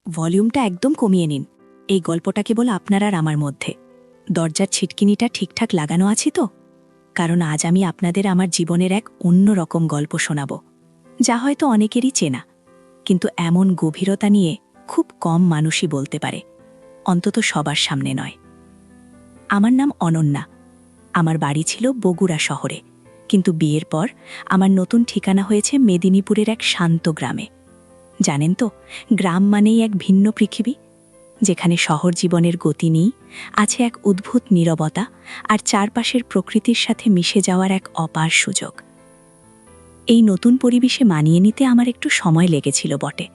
ভলিউমটা একদম কমিয়ে নিন। এই গল্পটা কেবল আপনার আর আমার মধ্যে। দরজার ছিটকিনিটা ঠিকঠাক লাগানো আছে তো? কারণ আজ আমি আপনাদের আমার জীবনের এক অন্য রকম গল্প শোনাব, যা হয়তো অনেকেরই চেনা, কিন্তু এমন গভীরতা নিয়ে খুব কম মানুষই বলতে পারে, অন্তত সবার সামনে নয়। আমার নাম অনন্যা। আমার বাড়ি ছিল বগুড়া শহরে, কিন্তু বিয়ের পর আমার নতুন ঠিকানা হয়েছে মেদিনীপুরের এক শান্ত গ্রামে। জানেন তো, গ্রাম মানেই এক ভিন্ন পৃথিবী, যেখানে শহর জীবনের গতি নেই, আছে এক অদ্ভুত নীরবতা আর চারপাশের প্রকৃতির সাথে মিশে যাওয়ার এক অপার সুযোগ। এই নতুন পরিবেশে মানিয়ে নিতে আমার একটু সময় লেগেছিল বটে,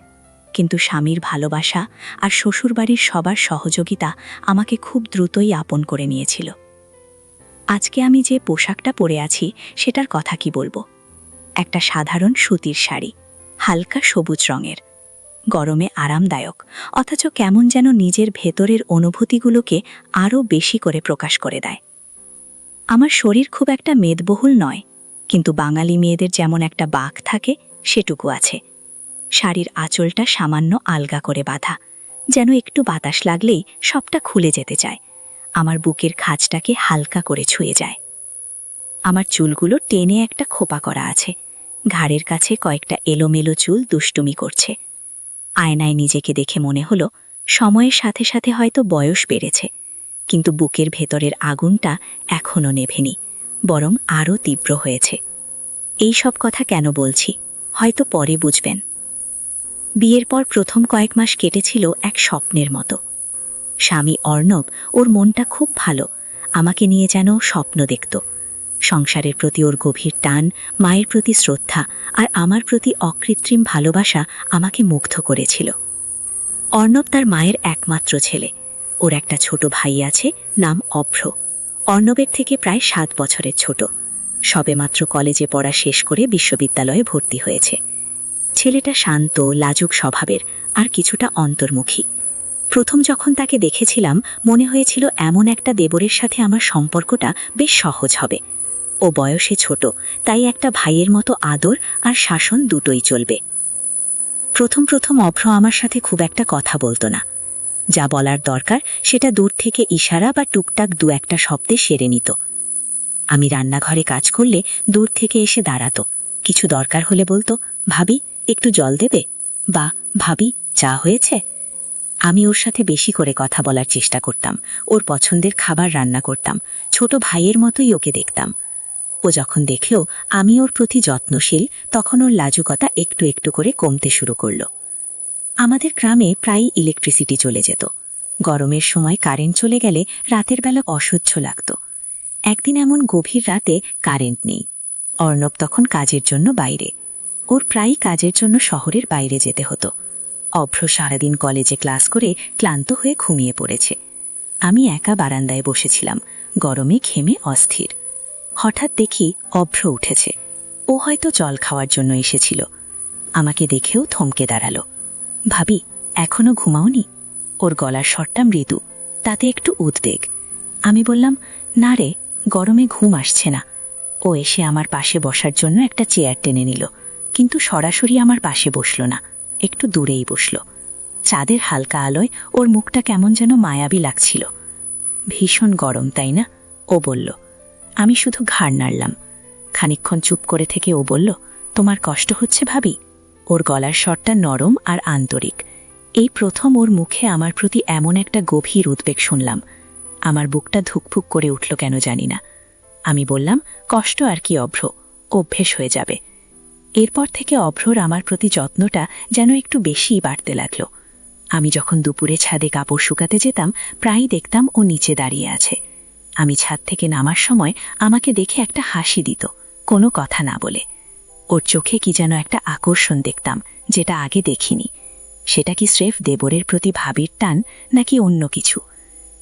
কিন্তু স্বামীর ভালোবাসা আর শ্বশুরবাড়ির সবার সহযোগিতা আমাকে খুব দ্রুতই আপন করে নিয়েছিল। আজকে আমি যে পোশাকটা পরে আছি সেটার কথা কি বলবো। একটা সাধারণ সুতির শাড়ি, হালকা সবুজ রঙের, গরমে আরামদায়ক, অথচ কেমন যেন নিজের ভেতরের অনুভূতিগুলোকে আরও বেশি করে প্রকাশ করে দেয়। আমার শরীর খুব একটা মেদবহুল নয়, কিন্তু বাঙালি মেয়েদের যেমন একটা বাঁক থাকে সেটুকু আছে। শাড়ির আঁচলটা সামান্য আলগা করে বাঁধা, যেন একটু বাতাস লাগলেই সবটা খুলে যেতে চায়, আমার বুকের খাঁজটাকে হালকা করে ছুঁয়ে যায়। আমার চুলগুলো টেনে একটা খোপা করা আছে, ঘাড়ের কাছে কয়েকটা এলোমেলো চুল দুষ্টুমি করছে। আয়নায় নিজেকে দেখে মনে হলো সময়ের সাথে সাথে হয়তো বয়স বেড়েছে, কিন্তু বুকের ভেতরের আগুনটা এখনও নেভেনি, বরং আরও তীব্র হয়েছে। এই সব কথা কেন বলছি হয়তো পরে বুঝবেন। বিয়ের পর প্রথম কয়েক মাস কেটেছিল এক স্বপ্নের মতো। স্বামী অর্ণব, ওর মনটা খুব ভালো, আমাকে নিয়ে যেন স্বপ্ন দেখত। সংসারের প্রতি ওর গভীর টান, মায়ের প্রতি শ্রদ্ধা আর আমার প্রতি অকৃত্রিম ভালোবাসা আমাকে মুগ্ধ করেছিল। অর্ণব তার মায়ের একমাত্র ছেলে। ওর একটা ছোট ভাই আছে, নাম অভ্র। অর্ণবের থেকে প্রায় 7 বছরের ছোট, সবেমাত্র কলেজে পড়া শেষ করে বিশ্ববিদ্যালয়ে ভর্তি হয়েছে। ছেলেটা শান্ত, লাজুক স্বভাবের আর কিছুটা অন্তর্মুখী। প্রথম যখন তাকে দেখেছিলাম মনে হয়েছিল এমন একটা দেবরের সাথে আমার সম্পর্কটা বেশ সহজ হবে। ও বয়সে ছোট, তাই একটা ভাইয়ের মতো আদর আর শাসন দুটোই চলবে। প্রথম প্রথম অভ্র আমার সাথে খুব একটা কথা বলতো না। যা বলার দরকার সেটা দূর থেকে ইশারা বা টুকটাক দু একটা শব্দে সেরে নিত। আমি রান্নাঘরে কাজ করলে দূর থেকে এসে দাঁড়াতো, কিছু দরকার হলে বলতো, ভাবি একটু জল দেবে, বা ভাবি চা হয়েছে। আমি ওর সাথে বেশি করে কথা বলার চেষ্টা করতাম, ওর পছন্দের খাবার রান্না করতাম, ছোট ভাইয়ের মতোই ওকে দেখতাম। ও যখন দেখল আমি ওর প্রতি যত্নশীল, তখন ওর লাজুকতা একটু একটু করে কমতে শুরু করল। আমাদের গ্রামে প্রায়ই ইলেকট্রিসিটি চলে যেত। গরমের সময় কারেন্ট চলে গেলে রাতের বেলা অসহ্য লাগত। একদিন এমন গভীর রাতে কারেন্ট নেই। অর্ণব তখন কাজের জন্য বাইরে, ওর প্রায়ই কাজের জন্য শহরের বাইরে যেতে হতো। অভ্র সারাদিন কলেজে ক্লাস করে ক্লান্ত হয়ে ঘুমিয়ে পড়েছে। আমি একা বারান্দায় বসেছিলাম, গরমে ঘেমে অস্থির। হঠাৎ দেখি অভ্র উঠেছে। ও হয়তো জল খাওয়ার জন্য এসেছিল। আমাকে দেখেও থমকে দাঁড়ালো। ভাবি এখনো ঘুমাওনি? ওর গলার স্বরটা মৃদু, তাতে একটু উদ্বেগ। আমি বললাম, না রে, গরমে ঘুম আসছে না। ও এসে আমার পাশে বসার জন্য একটা চেয়ার টেনে নিল, কিন্তু সরাসরি আমার পাশে বসল না, একটু দূরেই বসল। চাঁদের হালকা আলোয় ওর মুখটা কেমন যেন মায়াবী লাগছিল। ভীষণ গরম তাই না? ও বলল। আমি শুধু ঘাড় নাড়লাম। খানিকক্ষণ চুপ করে থেকে ও বলল, তোমার কষ্ট হচ্ছে ভাবি? ওর গলার স্বরটা নরম আর আন্তরিক। এই প্রথম ওর মুখে আমার প্রতি এমন একটা গভীর উদ্বেগ শুনলাম। আমার বুকটা ধুকফুক করে উঠল কেন জানি না। আমি বললাম, কষ্ট আর কি অভ্র, অভ্যেস হয়ে যাবে। এরপর থেকে অভ্রর আমার প্রতি যত্নটা যেন একটু বেশিই বাড়তে লাগল। আমি যখন দুপুরে ছাদে কাপড় শুকাতে যেতাম প্রায়ই দেখতাম ও নিচে দাঁড়িয়ে আছে। আমি ছাদ থেকে নামার সময় আমাকে দেখে একটা হাসি দিত, কোনো কথা না বলে। ওর চোখে কি যেন একটা আকর্ষণ দেখতাম, যেটা আগে দেখিনি। সেটা কি স্রেফ দেবরের প্রতি ভাবির টান, নাকি অন্য কিছু?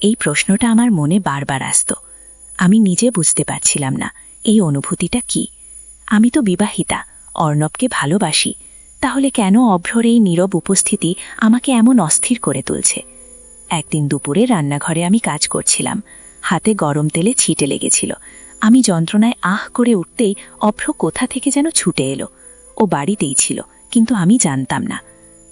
এই প্রশ্নটা আমার মনে বারবার আসত। আমি নিজে বুঝতে পারছিলাম না এই অনুভূতিটা কি। আমি তো বিবাহিতা, অর্ণবকে ভালোবাসি, তাহলে কেন অভ্রর এই নীরব উপস্থিতি আমাকে এমন অস্থির করে তুলছে? একদিন দুপুরে রান্নাঘরে আমি কাজ করছিলাম, হাতে গরম তেলে ছিটে লেগেছিল। আমি যন্ত্রণায় আহ করে উঠতেই অভ্র কোথা থেকে যেন ছুটে এলো। ও বাড়িতেই ছিল, কিন্তু আমি জানতাম না।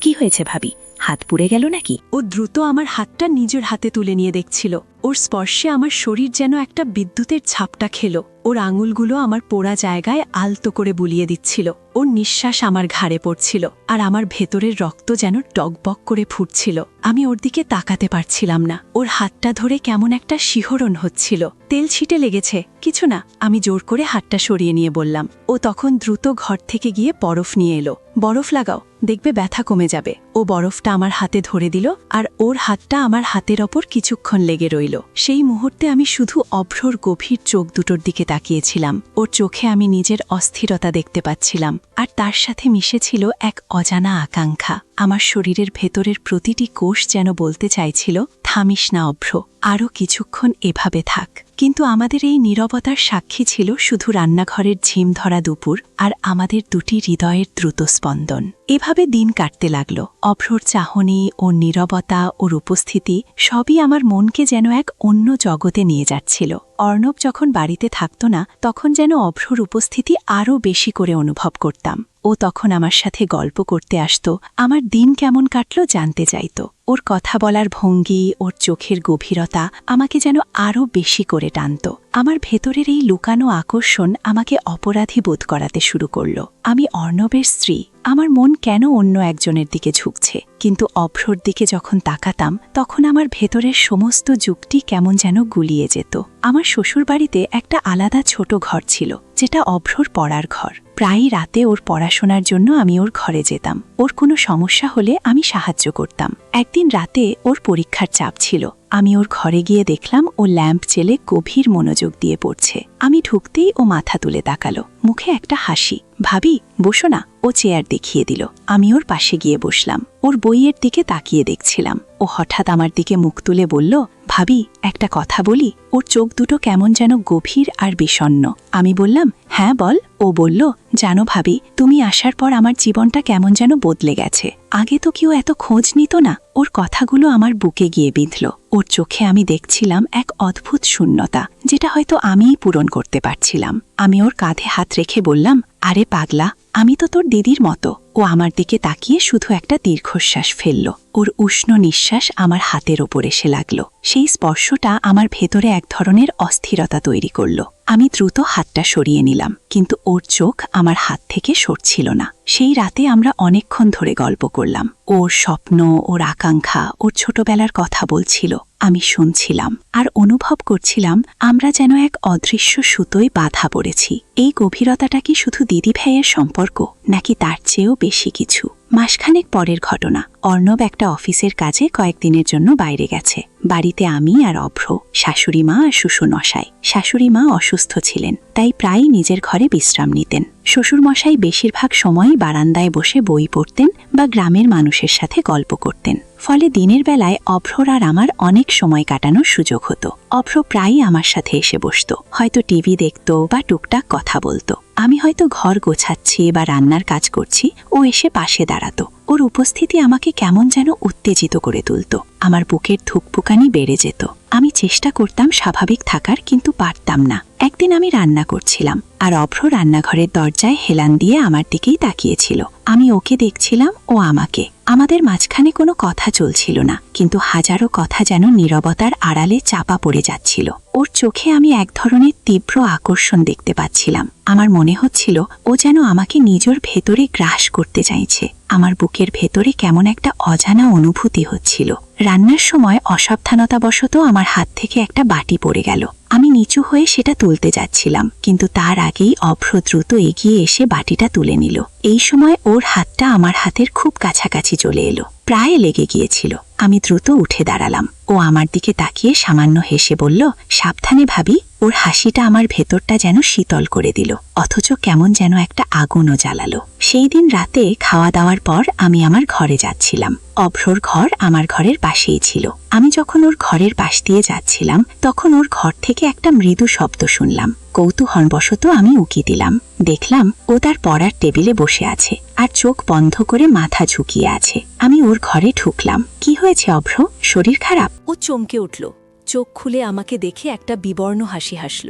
কি হয়েছে ভাবি, হাত পুড়ে গেল নাকি? ও দ্রুত আমার হাতটা নিজের হাতে তুলে নিয়ে দেখছিল। ওর স্পর্শে আমার শরীর যেন একটা বিদ্যুতের ঝাপটা খেল। ওর আঙুলগুলো আমার পোড়া জায়গায় আলতো করে বুলিয়ে দিচ্ছিল। ওর নিঃশ্বাস আমার ঘাড়ে পড়ছিল, আর আমার ভেতরের রক্ত যেন টকবক করে ফুটছিল। আমি ওর দিকে তাকাতে পারছিলাম না। ওর হাতটা ধরে কেমন একটা শিহরণ হচ্ছিল। তেল ছিটে লেগেছে। কিছু না, আমি জোর করে হাতটা সরিয়ে নিয়ে বললাম। ও তখন দ্রুত ঘর থেকে গিয়ে বরফ নিয়ে এলো। বরফ লাগাও, দেখবে ব্যথা কমে যাবে। ও বরফটা আমার হাতে ধরে দিল, আর ওর হাতটা আমার হাতের ওপর কিছুক্ষণ লেগে রইল। সেই মুহূর্তে আমি শুধু অভ্রর গভীর চোখ দুটোর দিকে তাকিয়েছিলাম। ওর চোখে আমি নিজের অস্থিরতা দেখতে পাচ্ছিলাম, আর তার সাথে মিশেছিল এক অজানা আকাঙ্ক্ষা। আমার শরীরের ভেতরের প্রতিটি কোষ যেন বলতে চাইছিল, থামিস না অভ্র, আরও কিছুক্ষণ এভাবে থাক। কিন্তু আমাদের এই নীরবতার সাক্ষী ছিল শুধু রান্নাঘরের ঝিম ধরা দুপুর আর আমাদের দুটি হৃদয়ের দ্রুত স্পন্দন। এভাবে দিন কাটতে লাগল। অভ্রর চাহনি, ওর নীরবতা, ওর উপস্থিতি সবই আমার মনকে যেন এক অন্য জগতে নিয়ে যাচ্ছিল। অর্ণব যখন বাড়িতে থাকত না, তখন যেন অভ্রর উপস্থিতি আরও বেশি করে অনুভব করতাম। ও তখন আমার সাথে গল্প করতে আসত, আমার দিন কেমন কাটল জানতে চাইত। ওর কথা বলার ভঙ্গি, ওর চোখের গভীরতা আমাকে যেন আরও বেশি করে টানত। আমার ভেতরের এই লুকানো আকর্ষণ আমাকে অপরাধী বোধ করাতে শুরু করল। আমি অর্ণবের স্ত্রী, আমার মন কেন অন্য একজনের দিকে ঝুঁকছে? কিন্তু অভ্রর দিকে যখন তাকাতাম, তখন আমার ভেতরের সমস্ত যুক্তি কেমন যেন গুলিয়ে যেত। আমার শ্বশুরবাড়িতে একটা আলাদা ছোট ঘর ছিল, যেটা অভ্রর পড়ার ঘর। প্রায়ই রাতে ওর পড়াশোনার জন্য আমি ওর ঘরে যেতাম। ওর কোনো সমস্যা হলে আমি সাহায্য করতাম। একদিন রাতে ওর পরীক্ষার চাপ ছিল। আমি ওর ঘরে গিয়ে দেখলাম ও ল্যাম্প জেলে গভীর মনোযোগ দিয়ে পড়ছে। আমি ঢুকতেই ও মাথা তুলে তাকালো, মুখে একটা হাসি। ভাবি, বসো না। ও চেয়ার দেখিয়ে দিল। আমি ওর পাশে গিয়ে বসলাম। ওর বইয়ের দিকে তাকিয়ে দেখছিলাম। ও হঠাৎ আমার দিকে মুখ তুলে বলল, ভাবি, একটা কথা বলি। ওর চোখ দুটো কেমন যেন গভীর আর বিষণ্ণ। আমি বললাম, হ্যাঁ বল। ও বলল, জানো ভাবি, তুমি আসার পর আমার জীবনটা কেমন যেন বদলে গেছে। আগে তো কেউ এত খোঁজ নিত না। ওর কথাগুলো আমার বুকে গিয়ে বিঁধল। ওর চোখে আমি দেখছিলাম এক অদ্ভুত শূন্যতা, যেটা হয়তো আমিই পূরণ করতে পারছিলাম। আমি ওর কাঁধে হাত রেখে বললাম, আরে পাগলা, আমি তো তোর দিদির মতো। ও আমার দিকে তাকিয়ে শুধু একটা দীর্ঘশ্বাস ফেলল। ওর উষ্ণ নিঃশ্বাস আমার হাতের ওপর এসে লাগল। সেই স্পর্শটা আমার ভেতরে এক ধরনের অস্থিরতা তৈরি করল। আমি দ্রুত হাতটা সরিয়ে নিলাম, কিন্তু ওর চোখ আমার হাত থেকে সরছিল না। সেই রাতে আমরা অনেকক্ষণ ধরে গল্প করলাম। ওর স্বপ্ন, ওর আকাঙ্ক্ষা, ওর ছোটবেলার কথা বলছিল। আমি শুনছিলাম আর অনুভব করছিলাম আমরা যেন এক অদৃশ্য সুতোয় বাঁধা পড়েছি। এই গভীরতাটা কি শুধু দিদি ভাইয়ের সম্পর্ক, নাকি তার চেয়েও বেশি কিছু? মাসখানেক পরের ঘটনা। অর্ণব একটা অফিসের কাজে কয়েকদিনের জন্য বাইরে গেছে। বাড়িতে আমি আর অভ্র, শাশুড়ি মা আর শ্বশুরমশাই। শাশুড়ি মা অসুস্থ ছিলেন, তাই প্রায়ই নিজের ঘরে বিশ্রাম নিতেন। শ্বশুরমশাই বেশিরভাগ সময়ই বারান্দায় বসে বই পড়তেন বা গ্রামের মানুষের সাথে গল্প করতেন। ফলে দিনের বেলায় অভ্রর আর আমার অনেক সময় কাটানোর সুযোগ হতো। অভ্র প্রায়ই আমার সাথে এসে বসত, হয়তো টিভি দেখত বা টুকটাক কথা বলতো। আমি হয়তো ঘর গোছাচ্ছি বা রান্নার কাজ করছি, ও এসে পাশে দাঁড়াতো। ওর উপস্থিতি আমাকে কেমন যেন উত্তেজিত করে তুলত। আমার বুকের ধুকপুকানি বেড়ে যেত। আমি চেষ্টা করতাম স্বাভাবিক থাকার, কিন্তু পারতাম না। একদিন আমি রান্না করছিলাম, আর অভ্র রান্নাঘরের দরজায় হেলান দিয়ে আমার দিকেই তাকিয়েছিল। আমি ওকে দেখছিলাম, ও আমাকে। আমাদের মাঝখানে কোনো কথা চলছিল না, কিন্তু হাজারো কথা যেন নীরবতার আড়ালে চাপা পড়ে যাচ্ছিল। ওর চোখে আমি এক ধরনের তীব্র আকর্ষণ দেখতে পাচ্ছিলাম। আমার মনে হচ্ছিল ও যেন আমাকে নিজের ভেতরে গ্রাস করতে চাইছে। আমার বুকের ভেতরে কেমন একটা অজানা অনুভূতি হচ্ছিল। রান্নার সময় অসাবধানতাবশত আমার হাত থেকে একটা বাটি পড়ে গেল। আমি নিচু হয়ে সেটা তুলতে যাচ্ছিলাম, কিন্তু তার আগেই অভ্র দ্রুত এগিয়ে এসে বাটিটা তুলে নিল। এই সময় ওর হাতটা আমার হাতের খুব কাছাকাছি চলে এলো, প্রায় লেগে গিয়েছিল। আমি দ্রুত উঠে দাঁড়ালাম। ও আমার দিকে তাকিয়ে সামান্য হেসে বলল, সাবধানে ভাবি। ওর হাসিটা আমার ভেতরটা যেন শীতল করে দিল, অথচ কেমন যেন একটা আগুনও জ্বালালো। সেই দিন রাতে খাওয়া দাওয়ার পর আমি আমার ঘরে যাচ্ছিলাম। অভ্রর ঘর আমার ঘরের পাশেই ছিল। আমি যখন ওর ঘরের পাশ দিয়ে যাচ্ছিলাম, তখন ওর ঘর থেকে একটা মৃদু শব্দ শুনলাম। কৌতূহলবশত আমি উকি দিলাম। দেখলাম ও তার পড়ার টেবিলে বসে আছে, আর চোখ বন্ধ করে মাথা ঝুঁকিয়ে আছে। আমি ওর ঘরে ঢুকলাম। কি হয়েছে অভ্র, শরীর খারাপ? ও চমকে উঠল। চোখ খুলে আমাকে দেখে একটা বিবর্ণ হাসি হাসল।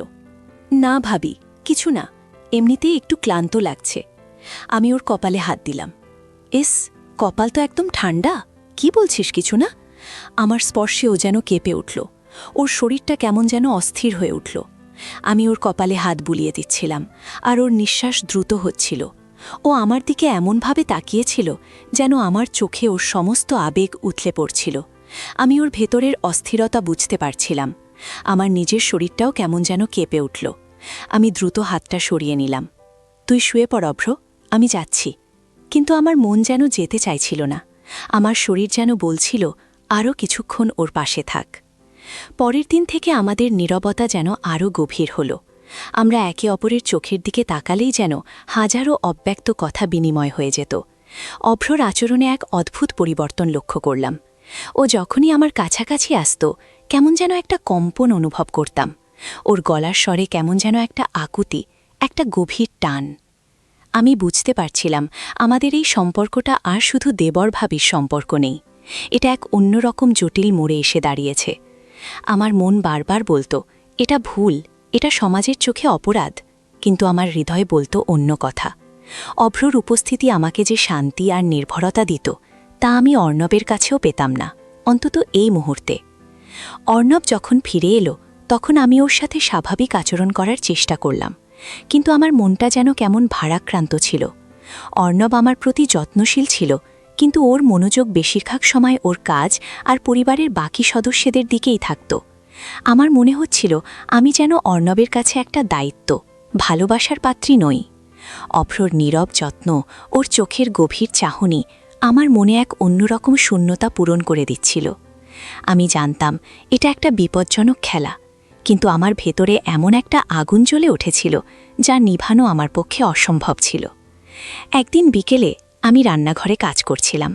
না ভাবি, কিছু না, এমনিতেই একটু ক্লান্ত লাগছে। আমি ওর কপালে হাত দিলাম। এস, কপাল তো একদম ঠান্ডা, কি বলছিস কিছু না? আমার স্পর্শে ও যেন কেঁপে উঠল। ওর শরীরটা কেমন যেন অস্থির হয়ে উঠল। আমি ওর কপালে হাত বুলিয়ে দিচ্ছিলাম, আর ওর নিঃশ্বাস দ্রুত হচ্ছিল। ও আমার দিকে এমনভাবে তাকিয়েছিল যেন আমার চোখে ওর সমস্ত আবেগ উথলে পড়ছিল। আমি ওর ভেতরের অস্থিরতা বুঝতে পারছিলাম। আমার নিজের শরীরটাও কেমন যেন কেঁপে উঠল। আমি দ্রুত হাতটা সরিয়ে নিলাম। তুই শুয়ে পড় অভ্র, আমি যাচ্ছি। কিন্তু আমার মন যেন যেতে চাইছিল না। আমার শরীর যেন বলছিল আরও কিছুক্ষণ ওর পাশে থাক। পরের দিন থেকে আমাদের নীরবতা যেন আরও গভীর হল। আমরা একে অপরের চোখের দিকে তাকালেই যেন হাজারো অব্যক্ত কথা বিনিময় হয়ে যেত। অভ্রর আচরণে এক অদ্ভুত পরিবর্তন লক্ষ্য করলাম। ও যখনই আমার কাছাকাছি আসত, কেমন যেন একটা কম্পন অনুভব করতাম। ওর গলার স্বরে কেমন যেন একটা আকুতি, একটা গভীর টান। আমি বুঝতে পারছিলাম আমাদের এই সম্পর্কটা আর শুধু দেবর ভাবির সম্পর্ক নেই, এটা এক অন্যরকম জটিল মোড়ে এসে দাঁড়িয়েছে। আমার মন বারবার বলতো এটা ভুল, এটা সমাজের চোখে অপরাধ, কিন্তু আমার হৃদয় বলতো অন্য কথা। অভ্রর উপস্থিতি আমাকে যে শান্তি আর নির্ভরতা দিত, তা আমি অর্ণবের কাছেও পেতাম না, অন্তত এই মুহূর্তে। অর্ণব যখন ফিরে এলো, তখন আমি ওর সাথে স্বাভাবিক আচরণ করার চেষ্টা করলাম, কিন্তু আমার মনটা যেন কেমন ভারাক্রান্ত ছিল। অর্ণব আমার প্রতি যত্নশীল ছিল, কিন্তু ওর মনোযোগ বেশিরভাগ সময় ওর কাজ আর পরিবারের বাকি সদস্যদের দিকেই থাকত। আমার মনে হচ্ছিল আমি যেন অর্ণবের কাছে একটা দায়িত্ব, ভালোবাসার পাত্রী নই। অভ্রর নীরব যত্ন, ওর চোখের গভীর চাহনি আমার মনে এক অন্যরকম শূন্যতা পূরণ করে দিচ্ছিল। আমি জানতাম এটা একটা বিপজ্জনক খেলা, কিন্তু আমার ভেতরে এমন একটা আগুন জ্বলে উঠেছিল যা নিভানো আমার পক্ষে অসম্ভব ছিল। একদিন বিকেলে আমি রান্নাঘরে কাজ করছিলাম।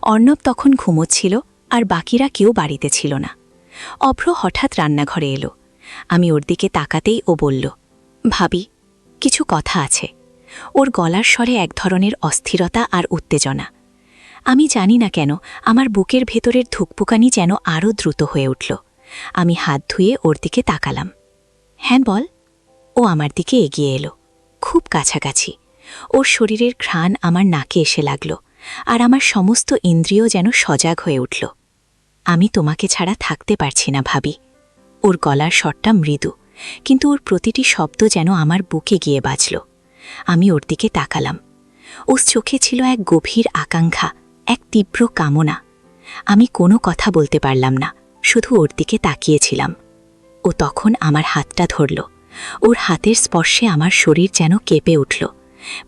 অর্ণব তখন ঘুমোচ্ছিল, আর বাকিরা কেউ বাড়িতে ছিল না। অভ্র হঠাৎ রান্নাঘরে এলো। আমি ওর দিকে তাকাতেই ও বলল, ভাবি, কিছু কথা আছে। ওর গলার স্বরে এক ধরনের অস্থিরতা আর উত্তেজনা। আমি জানি না কেন আমার বুকের ভেতরের ধুকপুকানি যেন আরও দ্রুত হয়ে উঠল। আমি হাত ধুয়ে ওর দিকে তাকালাম। হ্যাঁ বল। ও আমার দিকে এগিয়ে এলো, খুব কাছাকাছি। ওর শরীরের ঘ্রাণ আমার নাকে এসে লাগল, আর আমার সমস্ত ইন্দ্রিয় যেন সজাগ হয়ে উঠল। আমি তোমাকে ছাড়া থাকতে পারছি না ভাবি। ওর গলার স্বরটা মৃদু, কিন্তু ওর প্রতিটি শব্দ যেন আমার বুকে গিয়ে বাজল। আমি ওর দিকে তাকালাম। ওর চোখে ছিল এক গভীর আকাঙ্ক্ষা, এক তীব্র কামনা। আমি কোনো কথা বলতে পারলাম না, শুধু ওর দিকে তাকিয়েছিলাম। ও তখন আমার হাতটা ধরল। ওর হাতের স্পর্শে আমার শরীর যেন কেঁপে উঠল।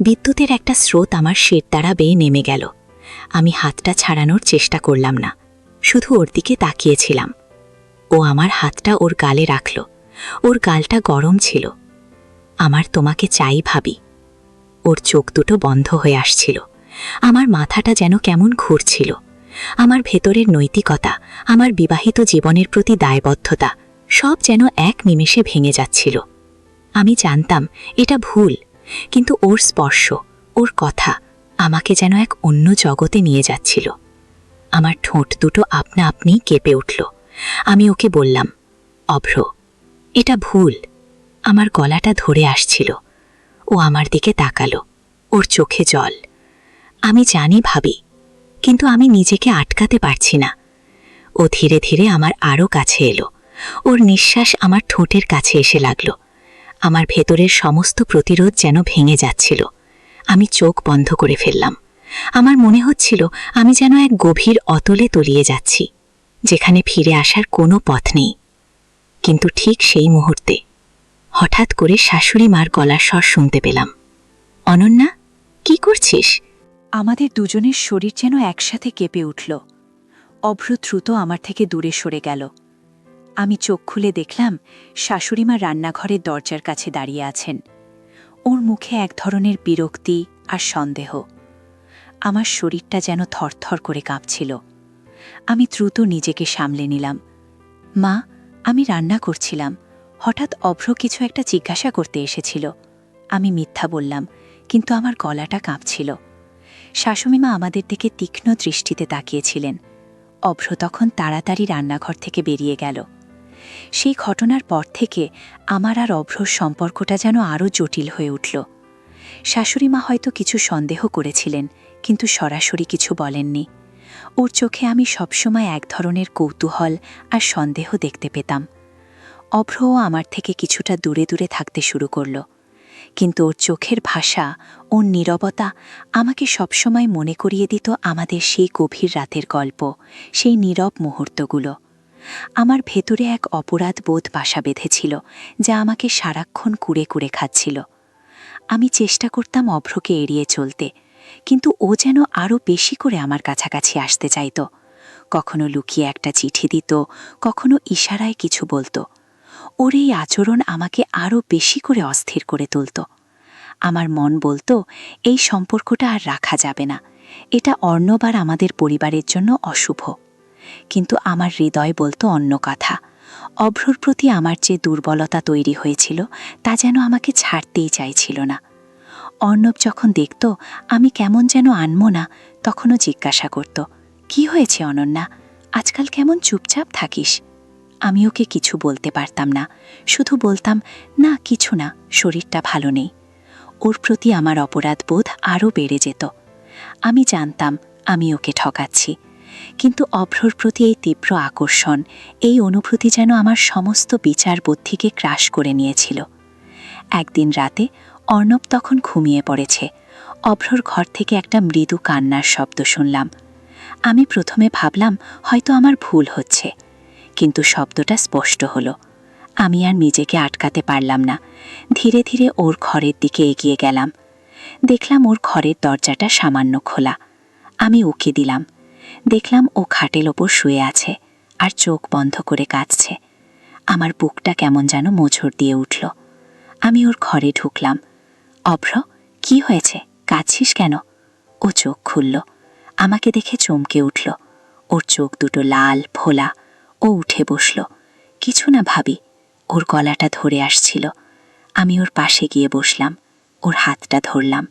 বিদ্যুতের একটা স্রোত আমার শির দ্বারা বেয়ে নেমে গেল। আমি হাতটা ছাড়ানোর চেষ্টা করলাম না, শুধু ওর দিকে তাকিয়েছিলাম। ও আমার হাতটা ওর গালে রাখল। ওর গালটা গরম ছিল। আমার তোমাকে চাই ভাবি। ওর চোখ দুটো বন্ধ হয়ে আসছিল। আমার মাথাটা যেন কেমন ঘুরছিল। আমার ভেতরের নৈতিকতা, আমার বিবাহিত জীবনের প্রতি দায়বদ্ধতা সব যেন এক নিমেষে ভেঙে যাচ্ছিল। আমি জানতাম এটা ভুল, কিন্তু ওর স্পর্শ, ওর কথা আমাকে যেন এক অন্য জগতে নিয়ে যাচ্ছিল। আমার ঠোঁট দুটো আপনা আপনি কেঁপে উঠল। আমি ওকে বললাম, অভ্র, এটা ভুল। আমার গলাটা ধরে আসছিল। ও আমার দিকে তাকালো, ওর চোখে জল। আমি জানি ভাবি, কিন্তু আমি নিজেকে আটকাতে পারছি না। ও ধীরে ধীরে আমার আরও কাছে এলো। ওর নিঃশ্বাস আমার ঠোঁটের কাছে এসে লাগল। আমার ভেতরের সমস্ত প্রতিরোধ যেন ভেঙে যাচ্ছিল। আমি চোখ বন্ধ করে ফেললাম। আমার মনে হচ্ছিল আমি যেন এক গভীর অতলে তলিয়ে যাচ্ছি, যেখানে ফিরে আসার কোনো পথ নেই। কিন্তু ঠিক সেই মুহূর্তে হঠাৎ করে শাশুড়ি মার গলার স্বর শুনতে পেলাম। অনন্যা, কি করছিস? আমাদের দুজনের শরীর যেন একসাথে কেঁপে উঠল। অভ্র দ্রুত আমার থেকে দূরে সরে গেল। আমি চোখ খুলে দেখলাম শাশুড়িমা রান্নাঘরের দরজার কাছে দাঁড়িয়ে আছেন। ওর মুখে এক ধরনের বিরক্তি আর সন্দেহ। আমার শরীরটা যেন থরথর করে কাঁপছিল। আমি দ্রুত নিজেকে সামলে নিলাম। মা, আমি রান্না করছিলাম, হঠাৎ অভ্র কিছু একটা জিজ্ঞাসা করতে এসেছিল। আমি মিথ্যা বললাম, কিন্তু আমার গলাটা কাঁপছিল। শাশুড়িমা আমাদের দিকে তীক্ষ্ণ দৃষ্টিতে তাকিয়েছিলেন। অভ্র তখন তাড়াতাড়ি রান্নাঘর থেকে বেরিয়ে গেল। সেই ঘটনার পর থেকে আমার আর অভ্রর সম্পর্কটা যেন আরও জটিল হয়ে উঠল। শাশুড়িমা হয়তো কিছু সন্দেহ করেছিলেন, কিন্তু সরাসরি কিছু বলেননি। ওর চোখে আমি সবসময় এক ধরনের কৌতূহল আর সন্দেহ দেখতে পেতাম। অভ্রও আমার থেকে কিছুটা দূরে দূরে থাকতে শুরু করল, কিন্তু ওর চোখের ভাষা, ওর নীরবতা আমাকে সবসময় মনে করিয়ে দিত আমাদের সেই গভীর রাতের গল্প, সেই নীরব মুহূর্তগুলো। আমার ভেতরে এক অপরাধ বোধ বাসা বেঁধেছিল, যা আমাকে সারাক্ষণ কুড়ে কুড়ে খাচ্ছিল। আমি চেষ্টা করতাম অভ্রকে এড়িয়ে চলতে, কিন্তু ও যেন আরও বেশি করে আমার কাছাকাছি আসতে চাইত। কখনো লুকিয়ে একটা চিঠি দিত, কখনো ইশারায় কিছু বলতো। ওর এই আচরণ আমাকে আরও বেশি করে অস্থির করে তুলত। আমার মন বলতো এই সম্পর্কটা আর রাখা যাবে না, এটা অর্ণব আর আমাদের পরিবারের জন্য অশুভ। কিন্তু আমার হৃদয় বলতো অন্য কথা। অভ্রর প্রতি আমার যে দুর্বলতা তৈরি হয়েছিল তা যেন আমাকে ছাড়তেই চাইছিল না। অর্ণব যখন দেখত আমি কেমন যেন আনমো না, তখনও জিজ্ঞাসা করত, কি হয়েছে অনন্যা, আজকাল কেমন চুপচাপ থাকিস? আমি ওকে কিছু বলতে পারতাম না, শুধু বলতাম, না কিছু না, শরীরটা ভালো নেই। ওর প্রতি আমার অপরাধ বোধ আরও বেড়ে যেত। আমি জানতাম আমি ওকে ঠকাচ্ছি, কিন্তু অভ্রর প্রতি এই তীব্র আকর্ষণ, এই অনুভূতি যেন আমার সমস্ত বিচার বুদ্ধিকে ক্রাশ করে নিয়েছিল। একদিন রাতে অর্ণব তখন ঘুমিয়ে পড়েছে। অভ্রর ঘর থেকে একটা মৃদু কান্নার শব্দ শুনলাম। আমি প্রথমে ভাবলাম হয়তো আমার ভুল হচ্ছে, কিন্তু শব্দটা স্পষ্ট হলো। আমি আর নিজেকে আটকাতে পারলাম না। ধীরে ধীরে ওর ঘরের দিকে এগিয়ে গেলাম। দেখলাম ওর ঘরের দরজাটা সামান্য খোলা। আমি উকি দিলাম। দেখলাম ও খাটের ওপর শুয়ে আছে আর চোখ বন্ধ করে কাঁদছে। আমার বুকটা কেমন যেন মোচড় দিয়ে উঠল। আমি ওর ঘরে ঢুকলাম। অভ্র, কি হয়েছে, কাঁদছিস কেন? ও চোখ খুলল। আমাকে দেখে চমকে উঠল। ওর চোখ দুটো লাল ফোলা। ও উঠে বসল। কিছু না ভাবি। ওর গলাটা ধরে আসছিল। আমি ওর পাশে গিয়ে বসলাম, ওর হাতটা ধরলাম।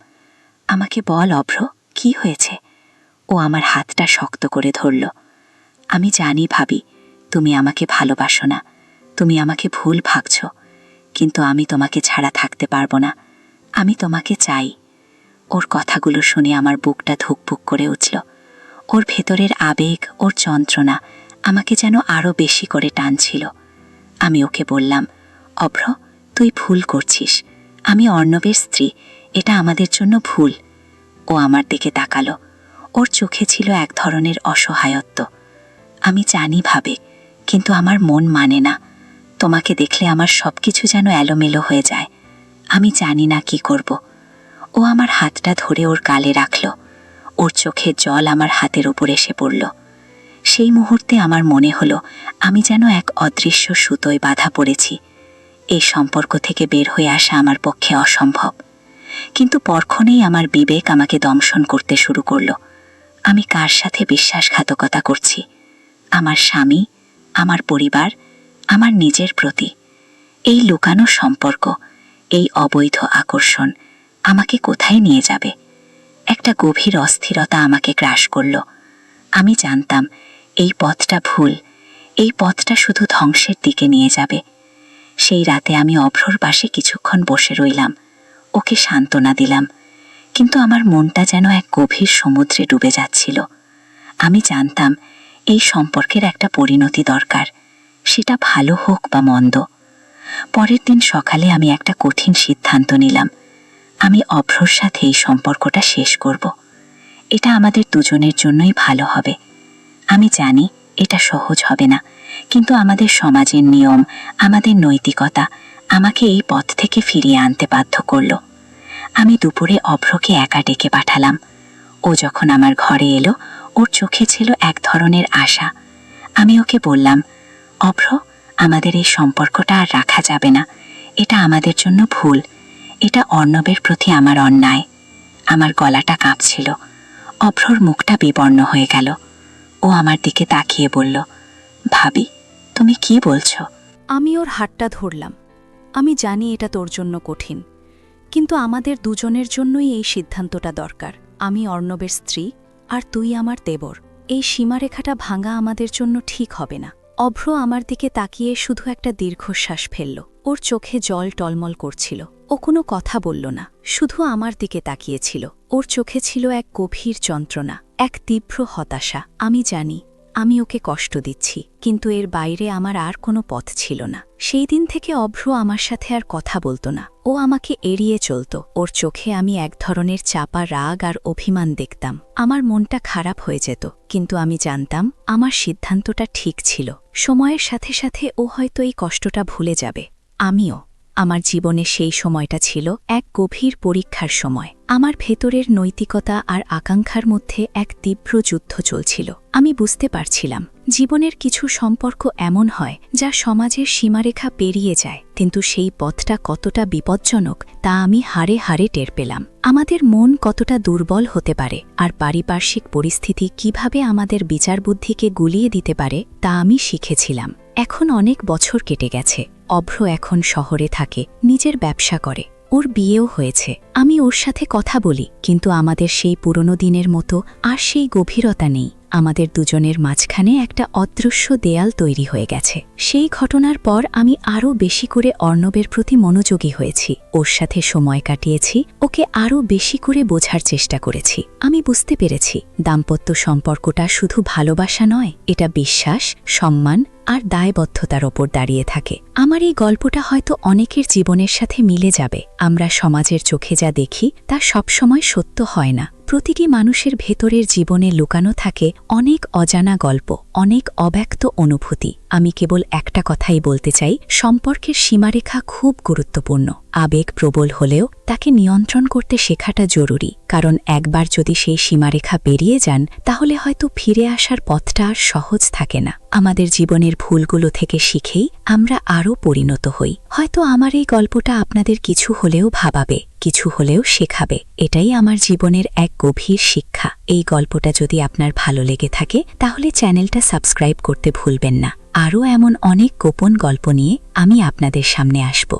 আমাকে বল অভ্র, কি হয়েছে? ও আমার হাতটা শক্ত করে ধরল। আমি জানি ভাবি, তুমি আমাকে ভালোবাসো না, তুমি আমাকে ভুল ভাবছ, কিন্তু আমি তোমাকে ছাড়া থাকতে পারবো না। আমি তোমাকে চাই। ওর কথাগুলো শুনে আমার বুকটা ধুকপুক করে উঠল। ওর ভেতরের আবেগ, ওর যন্ত্রণা আমাকে যেন আরও বেশি করে টানছিল। আমি ওকে বললাম, অভ্র, তুই ভুল করছিস। আমি অর্ণবের স্ত্রী, এটা আমাদের জন্য ভুল। ও আমার দিকে তাকালো। ওর চোখে ছিল এক ধরনের অসহায়ত্ব। আমি জানি ভাবে, কিন্তু আমার মন মানে না। তোমাকে দেখলে আমার সব কিছু যেন এলোমেলো হয়ে যায়। আমি জানি না কি করব। ও আমার হাতটা ধরে ওর গালে রাখল। ওর চোখের জল আমার হাতের ওপর এসে পড়ল। সেই মুহূর্তে আমার মনে হলো আমি যেন এক অদৃশ্য সুতোয় বাঁধা পড়েছি। এই সম্পর্ক থেকে বের হয়ে আসা আমার পক্ষে অসম্ভব। কিন্তু পরক্ষণেই আমার বিবেক আমাকে দংশন করতে শুরু করলো। আমি কার সাথে বিশ্বাসঘাতকতা করছি? আমার স্বামী, আমার পরিবার, আমার নিজের প্রতি। এই লুকানো সম্পর্ক, এই অবৈধ আকর্ষণ আমাকে কোথায় নিয়ে যাবে? একটা গভীর অস্থিরতা আমাকে গ্রাস করল। আমি জানতাম এই পথটা ভুল, এই পথটা শুধু ধ্বংসের দিকে নিয়ে যাবে। সেই রাতে আমি অভ্রর পাশে কিছুক্ষণ বসে রইলাম, ওকে সান্ত্বনা দিলাম, কিন্তু আমার মনটা যেন এক গভীর সমুদ্রে ডুবে যাচ্ছিল। আমি জানতাম এই সম্পর্কের একটা পরিণতি দরকার, সেটা ভালো হোক বা মন্দ। পরের দিন সকালে আমি একটা কঠিন সিদ্ধান্ত নিলাম। আমি অভ্রর সাথে এই সম্পর্কটা শেষ করব। এটা আমাদের দুজনের জন্যই ভালো হবে। আমি জানি এটা সহজ হবে না, কিন্তু আমাদের সমাজের নিয়ম, আমাদের নৈতিকতা আমাকে এই পথ থেকে ফিরিয়ে আনতে বাধ্য করল। আমি দুপুরে অভ্রকে একা ডেকে পাঠালাম। ও যখন আমার ঘরে এলো, ওর চোখে ছিল এক ধরনের আশা। আমি ওকে বললাম, অভ্র, আমাদের এই সম্পর্কটা আর রাখা যাবে না। এটা আমাদের জন্য ভুল। এটা অর্ণবের প্রতি আমার অন্যায়। আমার গলাটা কাঁপছিল। অভ্রর মুখটা বিবর্ণ হয়ে গেল। ও আমার দিকে তাকিয়ে বলল, ভাবি, তুমি কি বলছো? আমি ওর হাতটা ধরলাম। আমি জানি এটা তোর জন্য কঠিন, কিন্তু আমাদের দুজনের জন্যই এই সিদ্ধান্তটা দরকার। আমি অর্ণবের স্ত্রী আর তুই আমার দেবর। এই সীমারেখাটা ভাঙা আমাদের জন্য ঠিক হবে না। অভ্র আমার দিকে তাকিয়ে শুধু একটা দীর্ঘশ্বাস ফেলল। ওর চোখে জল টলমল করছিল। ও কোনো কথা বলল না, শুধু আমার দিকে তাকিয়েছিল। ওর চোখে ছিল এক গভীর যন্ত্রণা, এক তীব্র হতাশা। আমি জানি আমি ওকে কষ্ট দিচ্ছি, কিন্তু এর বাইরে আমার আর কোনো পথ ছিল না। সেই দিন থেকে অভ্র আমার সাথে আর কথা বলতো না। ও আমাকে এড়িয়ে চলত। ওর চোখে আমি এক ধরনের চাপা রাগ আর অভিমান দেখতাম। আমার মনটা খারাপ হয়ে যেত, কিন্তু আমি জানতাম আমার সিদ্ধান্তটা ঠিক ছিল। সময়ের সাথে সাথে ও হয়তো এই কষ্টটা ভুলে যাবে। আমিও। আমার জীবনে সেই সময়টা ছিল এক গভীর পরীক্ষার সময়। আমার ভেতরের নৈতিকতা আর আকাঙ্ক্ষার মধ্যে এক তীব্র যুদ্ধ চলছিল। আমি বুঝতে পারছিলাম জীবনের কিছু সম্পর্ক এমন হয় যা সমাজের সীমারেখা পেরিয়ে যায়, কিন্তু সেই পথটা কতটা বিপজ্জনক তা আমি হাড়ে হাড়ে টের পেলাম। আমাদের মন কতটা দুর্বল হতে পারে আর পারিপার্শ্বিক পরিস্থিতি কিভাবে আমাদের বিচারবুদ্ধিকে গুলিয়ে দিতে পারে তা আমি শিখেছিলাম। এখন অনেক বছর কেটে গেছে। অভ্র এখন শহরে থাকে, নিজের ব্যবসা করে, ওর বিয়েও হয়েছে। আমি ওর সাথে কথা বলি, কিন্তু আমাদের সেই পুরনো দিনের মতো আর সেই গভীরতা নেই। আমাদের দুজনের মাঝখানে একটা অদৃশ্য দেয়াল তৈরি হয়ে গেছে। সেই ঘটনার পর আমি আরও বেশি করে অর্ণবের প্রতি মনোযোগী হয়েছি। ওর সাথে সময় কাটিয়েছি, ওকে আরও বেশি করে বোঝার চেষ্টা করেছি। আমি বুঝতে পেরেছি দাম্পত্য সম্পর্কটা শুধু ভালোবাসা নয়, এটা বিশ্বাস, সম্মান আর দায়বদ্ধতার ওপর দাঁড়িয়ে থাকে। আমার এই গল্পটা হয়তো অনেকের জীবনের সাথে মিলে যাবে। আমরা সমাজের চোখে যা দেখি তা সবসময় সত্য হয় না। প্রতিটি মানুষের ভেতরের জীবনে লুকানো থাকে অনেক অজানা গল্প, অনেক অব্যক্ত অনুভূতি। আমি কেবল একটা কথাই বলতে চাই, সম্পর্কের সীমারেখা খুব গুরুত্বপূর্ণ। আবেগ প্রবল হলেও তাকে নিয়ন্ত্রণ করতে শেখাটা জরুরি, কারণ একবার যদি সেই সীমারেখা পেরিয়ে যান তাহলে হয়তো ফিরে আসার পথটা আর সহজ থাকে না। আমাদের জীবনের ভুলগুলো থেকে শিখেই আমরা আরও পরিণত হই। হয়তো আমার এই গল্পটা আপনাদের কিছু হলেও ভাবাবে, কিছু হলেও শেখাবে। এটাই আমার জীবনের এক গভীর শিক্ষা। এই গল্পটা যদি আপনার ভালো লেগে থাকে তাহলে চ্যানেলটা সাবস্ক্রাইব করতে ভুলবেন না। আরও এমন অনেক গোপন গল্প নিয়ে আমি আপনাদের সামনে আসব।